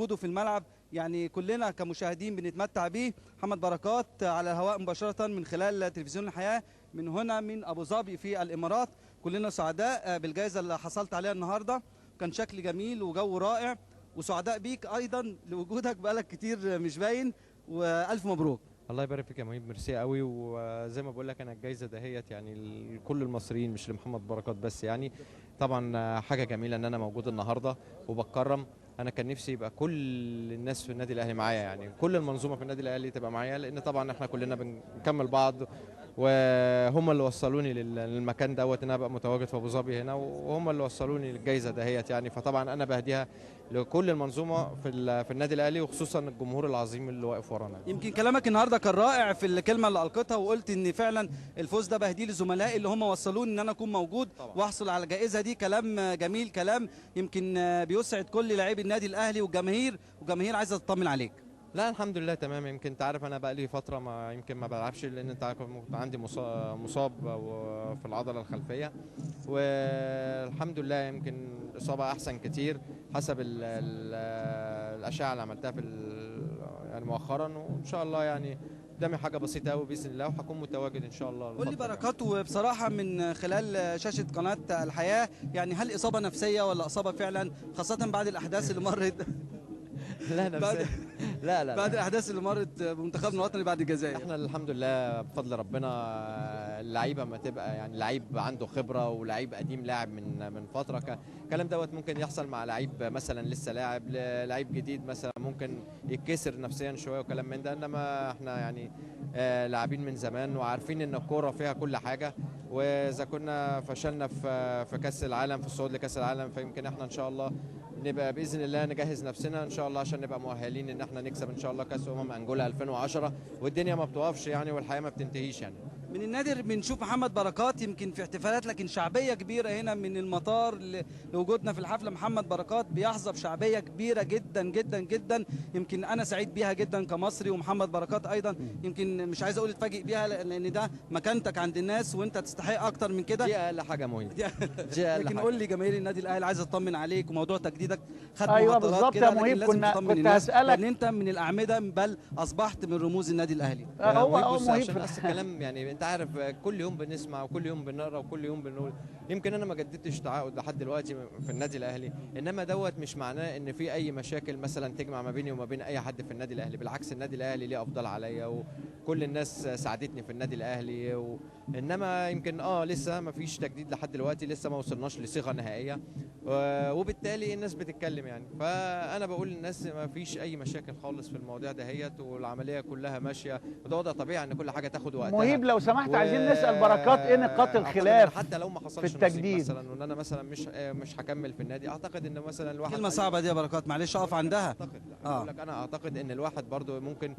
وجوده في الملعب يعني كلنا كمشاهدين بنتمتع بيه. محمد بركات على الهواء مباشرة من خلال تلفزيون الحياة من هنا من أبو ظبي في الإمارات. كلنا سعداء بالجائزة اللي حصلت عليها النهاردة، كان شكل جميل وجو رائع، وسعداء بيك أيضا لوجودك بقالك كتير مش باين، وألف مبروك. الله يبارك فيك يا مهيب، ميرسي قوي. وزي ما بقول لك انا الجايزه دهيت يعني لكل المصريين مش لمحمد بركات بس. يعني طبعا حاجه جميله ان انا موجود النهارده وبتكرم. انا كان نفسي يبقى كل الناس في النادي الاهلي معايا، يعني كل المنظومه في النادي الاهلي تبقى معايا، لان طبعا احنا كلنا بنكمل بعض، وهم اللي وصلوني للمكان دوت ان انا ابقى متواجد في ابو ظبي هنا، وهم اللي وصلوني للجائزه دهيت. يعني فطبعا انا بهديها لكل المنظومه في النادي الاهلي، وخصوصا الجمهور العظيم اللي واقف ورانا. يمكن كلامك النهارده كان رائع في الكلمه اللي القيتها، وقلت ان فعلا الفوز ده بهديه لزملائي اللي هم وصلوني ان انا اكون موجود واحصل على الجائزه دي. كلام جميل، كلام يمكن بيسعد كل لاعبي النادي الاهلي والجماهير عايزه تطمن عليك. لا الحمد لله تمام. يمكن انت عارف انا بقى لي فتره ما بلعبش، لان انت عارف عندي مصاب في العضله الخلفيه، والحمد لله يمكن الاصابه احسن كتير حسب الاشعه اللي عملتها يعني مؤخرا، وان شاء الله يعني قدامي حاجه بسيطه قوي باذن الله، وهكون متواجد ان شاء الله. قول لي بركات، وبصراحه من خلال شاشه قناه الحياه، يعني هل اصابه نفسيه ولا اصابه فعلا، خاصه بعد الاحداث اللي مرت؟ لا نفسيا. لا بعد الاحداث اللي مرت بمنتخبنا الوطني بعد الجزائر. احنا الحمد لله بفضل ربنا اللعيبه ما تبقى يعني لعيب عنده خبره ولعيب قديم لاعب من فتره، الكلام دوت ممكن يحصل مع لعيب مثلا لسه لاعب، لعيب جديد مثلا ممكن يتكسر نفسيا شويه وكلام من ده، انما احنا يعني لاعبين من زمان وعارفين ان الكوره فيها كل حاجه، واذا كنا فشلنا في كاس العالم، في الصعود لكاس العالم، فيمكن احنا ان شاء الله نبقى باذن الله نجهز نفسنا ان شاء الله عشان نبقى مؤهلين ان احنا نكسب ان شاء الله كاس انجولا 2010. والدنيا ما بتوقفش يعني، والحياه ما بتنتهيش يعني. من النادر بنشوف محمد بركات يمكن في احتفالات، لكن شعبيه كبيره هنا من المطار لوجودنا في الحفله. محمد بركات بيحظى بشعبيه كبيره جدا جدا جدا، يمكن انا سعيد بيها جدا كمصري، ومحمد بركات ايضا يمكن مش عايز اقول اتفاجئ بيها، لان ده مكانتك عند الناس وانت تستحق اكتر من كده. دي اقل حاجه مهمه. لكن قول لي جماهير النادي الاهلي عايزه تطمن عليك، وموضوع تجديدك خد ايوه مهاترات بالظبط يا كده، لكن مهيب. لازم تطمن كنت الناس هسألك، لان انت من الاعمده، بل اصبحت من رموز النادي الاهلي. هو بص مهيب عشان بس الكلام يعني انت عارف كل يوم بنسمع وكل يوم بنقرا وكل يوم بنقول. يمكن انا ما جددتش تعاقد لحد دلوقتي في النادي الاهلي، انما دوت مش معناه ان في اي مشاكل مثلا تجمع ما بيني وما بين اي حد في النادي الاهلي. بالعكس النادي الاهلي ليه افضل عليا، وكل الناس ساعدتني في النادي الاهلي انما يمكن لسه ما فيش تجديد لحد دلوقتي، لسه ما وصلناش لصيغه نهائيه، وبالتالي الناس بتتكلم يعني. فانا بقول للناس ما فيش اي مشاكل خالص في المواضيع دهيت، والعمليه كلها ماشيه، وده وضع طبيعي ان كل حاجه تاخد وقتها. مهيب لو سمحت عايزين نسأل بركات ايه نقاط الخلاف حتى لو ما في حصلش نصيب التجديد؟ مثلا وان انا مثلا مش هكمل في النادي، اعتقد ان مثلا الواحد كلمه صعبه دي يا بركات، معلش اقف عندها. اعتقد بقول لك انا اعتقد ان الواحد برضو ممكن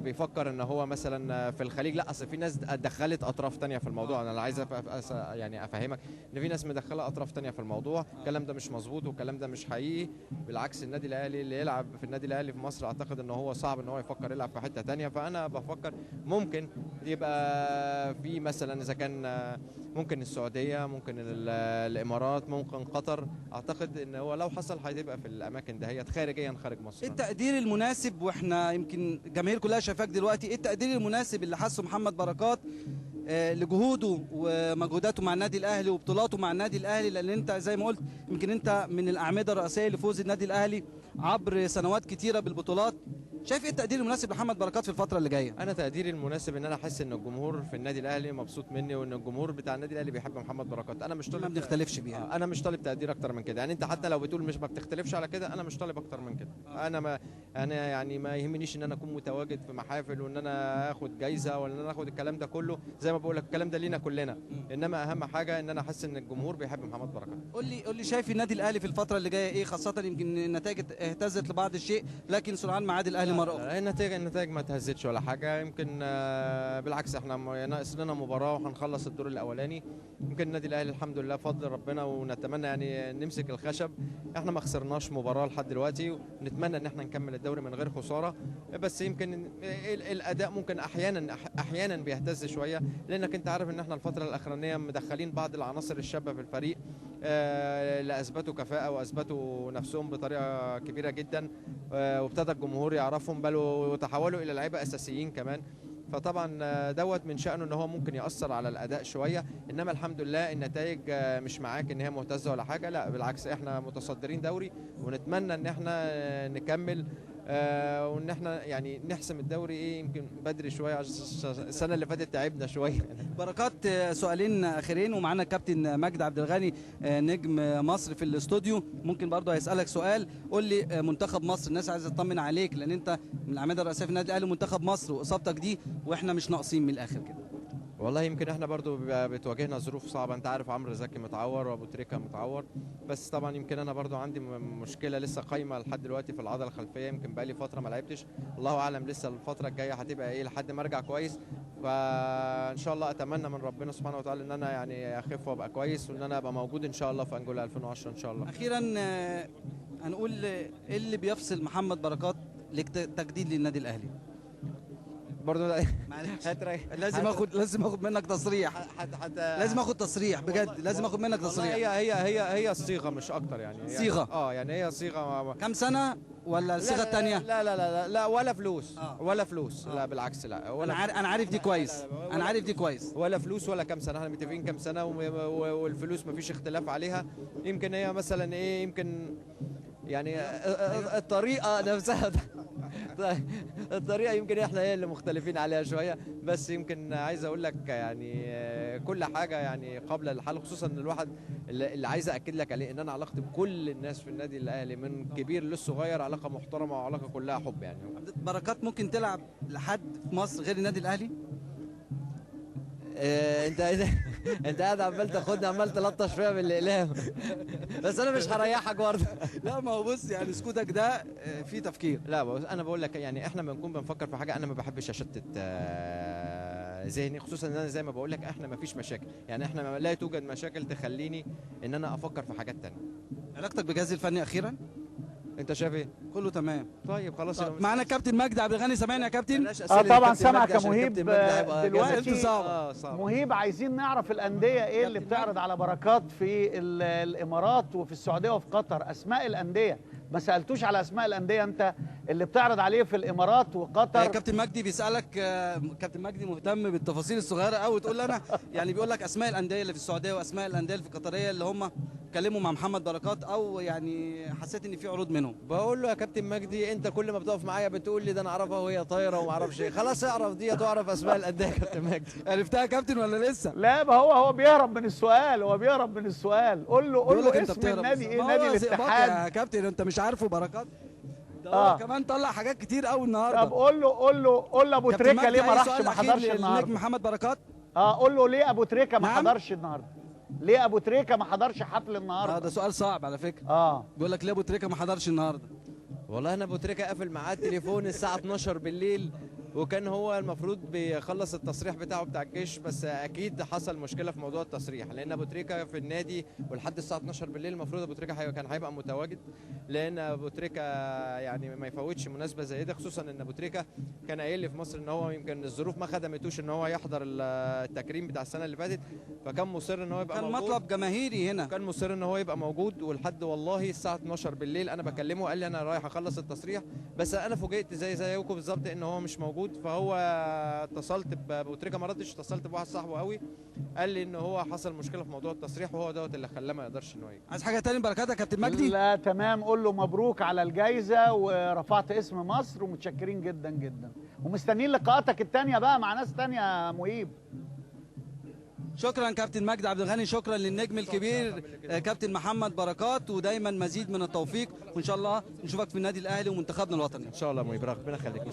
بيفكر ان هو مثلا في الخليج. لا اصل في ناس دخلت اطراف تانية في الموضوع، انا عايز يعني افهمك ان في ناس مدخله اطراف تانية في الموضوع. الكلام ده مش مظبوط والكلام ده مش حقيقي. بالعكس النادي الاهلي اللي يلعب في النادي الاهلي في مصر اعتقد ان هو صعب ان هو يفكر يلعب في حته تانية. فانا بفكر ممكن يبقى في مثلا اذا كان ممكن السعوديه، ممكن الامارات، ممكن قطر. اعتقد ان هو لو حصل هيبقى في الاماكن دهيت خارجيا خارج مصر. ايه التقدير المناسب، واحنا يمكن الجماهير كلها شايفاك دلوقتي، ايه التقدير المناسب اللي حسه محمد بركات لجهوده ومجهوداته مع النادي الاهلي وبطولاته مع النادي الاهلي؟ لان انت زي ما قلت يمكن انت من الاعمده الرئيسيه لفوز النادي الاهلي عبر سنوات كتيره بالبطولات. شايف ايه التقدير المناسب لمحمد بركات في الفتره اللي جايه؟ انا تقديري المناسب ان انا احس ان الجمهور في النادي الاهلي مبسوط مني، وان الجمهور بتاع النادي الاهلي بيحب محمد بركات. انا مش طالب، ما بنختلفش بيها. انا مش طالب تقدير اكتر من كده. يعني انت حتى لو بتقول مش ما بتختلفش على كده، انا مش طالب اكتر من كده. انا يعني ما يهمنيش ان انا اكون متواجد في محافل وان انا اخد جايزه ولا ان انا اخد الكلام ده كله. زي ما بقول لك الكلام ده لينا كلنا، انما اهم حاجه ان انا احس ان الجمهور بيحب محمد بركات. قول لي شايف النادي الاهلي في الفتره اللي جايه ايه، خاصه يمكن النتائج اهتزت لبعض الشيء، لكن سرعان ما عاد الاهلي مره اخرى. النتائج ما تهزتش ولا حاجه. يمكن بالعكس احنا ناقص لنا مباراه وهنخلص الدور الاولاني. يمكن النادي الاهلي الحمد لله بفضل ربنا، ونتمنى يعني نمسك الخشب. احنا ما خسرناش مباراه لحد دلوقتي، ونتمنى ان احنا نكمل الدوري من غير خساره. بس يمكن الاداء ممكن احيانا بيهتز شويه، لانك انت عارف ان احنا الفتره الاخرانيه مدخلين بعض العناصر الشابه في الفريق، اللي اثبتوا كفاءه واثبتوا نفسهم بطريقه كبيره جدا، وابتدى الجمهور يعرفهم، بل وتحولوا الى لعيبه اساسيين كمان. فطبعا دوت من شأنه ان هو ممكن يأثر على الاداء شويه، انما الحمد لله النتائج مش معاك ان هي مهتزه ولا حاجه، لا بالعكس احنا متصدرين دوري، ونتمنى ان احنا نكمل وان احنا يعني نحسم الدوري يمكن بدري شويه، عشان السنه اللي فاتت تعبنا شويه. بركات، سؤالين اخيرين ومعانا الكابتن مجدي عبد الغني نجم مصر في الاستوديو، ممكن برضه هيسالك سؤال. قول لي منتخب مصر، الناس عايزه تطمن عليك لان انت من الاعمده الرئيسيه في النادي الاهلي ومنتخب مصر، واصابتك دي واحنا مش ناقصين من الاخر كده. والله يمكن احنا برضو بتواجهنا ظروف صعبه، انت عارف عمرو زكي متعور وابو تريكه متعور، بس طبعا يمكن انا برضو عندي مشكله لسه قايمه لحد دلوقتي في العضله الخلفيه، يمكن بقالي فتره ما لعبتش، الله اعلم لسه الفتره الجايه هتبقى ايه لحد ما ارجع كويس. فان شاء الله اتمنى من ربنا سبحانه وتعالى ان انا يعني اخف وابقى كويس، وان انا ابقى موجود ان شاء الله في انجولا 2010 ان شاء الله. اخيرا هنقول ايه اللي بيفصل محمد بركات لتجديد للنادي الاهلي؟ برضه لازم اخد منك تصريح، لازم اخد تصريح بجد، لازم اخد منك تصريح. هي الصيغه مش اكتر يعني صيغه يعني هي صيغه. كام سنه ولا الصيغه الثانيه؟ لا ولا فلوس ولا فلوس، لا بالعكس، لا ولا انا عارف دي كويس، انا عارف دي كويس، ولا فلوس ولا كام سنه، احنا متفقين كام سنه والفلوس مفيش اختلاف عليها. يمكن هي مثلا ايه، يمكن يعني الطريقه نفسها الطريقه يمكن احنا هي اللي مختلفين عليها شويه، بس يمكن عايز اقول لك يعني كل حاجه يعني قبل الحل، خصوصا ان الواحد اللي عايز اكد لك عليه ان انا علاقتي بكل الناس في النادي الاهلي من كبير للصغير علاقه محترمه وعلاقه كلها حب يعني. بركات ممكن تلعب لحد في مصر غير النادي الاهلي؟ انت قاعد عمال تاخدني عمال تلطش فيها بالاقلام بس انا مش هريحك برضه. لا ما هو بص يعني سكوتك ده فيه تفكير. لا بص انا بقول لك يعني احنا بنكون بنفكر في حاجه، انا ما بحبش اشتت ذهني، خصوصا ان انا زي ما بقول لك احنا ما فيش مشاكل، يعني احنا لا توجد مشاكل تخليني ان انا افكر في حاجات تانية. علاقتك بالجهاز الفني اخيرا انت شايف ايه؟ كله تمام. طيب خلاص. معانا الكابتن مجدي عبد الغني، سامعني يا كابتن؟ طبعا سامعك يا مهيب. دلوقتي صعب. مهيب عايزين نعرف الانديه ايه اللي بتعرض على بركات في الامارات وفي السعوديه وفي قطر، اسماء الانديه. ما سالتوش على اسماء الانديه انت اللي بتعرض عليه في الامارات وقطر؟ كابتن مجدي بيسالك، كابتن مجدي مهتم بالتفاصيل الصغيره قوي، تقول لنا يعني بيقول لك اسماء الانديه اللي في السعوديه واسماء الانديه اللي في القطريه اللي هم اتكلموا مع محمد بركات او يعني حسيت ان في عروض منهم. بقول له يا كابتن مجدي انت كل ما بتقف معايا بتقول لي ده انا اعرفها وهي طايره وما اعرفش ايه، خلاص اعرف دي تعرف اسماء الانديه يا كابتن مجدي. عرفتها يا كابتن ولا لسه؟ لا ما هو بيهرب من السؤال، قول له اسم النادي ايه، نادي الاتحاد يا كابتن انت مش عارفه بركات ده كمان طلع حاجات كتير قوي النهارده. طب قول له ابو تريكه ليه ما راحش ما حضرش النهارده؟ النجم محمد بركات قول له ليه ابو تريكه ما حضرش النهارده؟ ليه ابو تريكه ما حضرش حفل النهارده؟ ده سؤال صعب على فكره. بيقول لك ليه ابو تريكه ما حضرش النهارده؟ والله انا ابو تريكه قافل معاه التليفون الساعه 12 بالليل، وكان هو المفروض بيخلص التصريح بتاعه بتاع الجيش، بس اكيد حصل مشكله في موضوع التصريح، لان ابو تريكه في النادي ولحد الساعه 12 بالليل المفروض ابو تريكه كان هيبقى متواجد، لان ابو تريكه يعني ما يفوتش مناسبه زي دي، خصوصا ان ابو تريكه كان قايل لي في مصر ان هو يمكن الظروف ما خدمتوش ان هو يحضر التكريم بتاع السنه اللي فاتت، فكان مصر ان هو يبقى موجود، كان مطلب جماهيري هنا، كان مصر ان هو يبقى موجود، ولحد والله الساعه 12 بالليل انا بكلمه قال لي انا رايح اخلص التصريح، بس انا فوجئت زيكم بالظبط ان هو مش موجود. فهو اتصلت بابو تريكه ما ردش، اتصلت بواحد صاحبه قوي قال لي ان هو حصل مشكله في موضوع التصريح، وهو دوت اللي خلاه ما يقدرش انه يجي. عايز حاجه تاني بركات يا كابتن مجدي؟ لا تمام، قول له مبروك على الجائزه ورفعت اسم مصر ومتشكرين جدا جدا، ومستنيين لقاءاتك الثانيه بقى مع ناس ثانيه يا مهيب. شكرا كابتن مجدي عبد الغني، شكرا للنجم الكبير كابتن محمد بركات، ودايما مزيد من التوفيق، وان شاء الله نشوفك في النادي الاهلي ومنتخبنا الوطني. ان شاء الله مهيب، ربنا يخليك.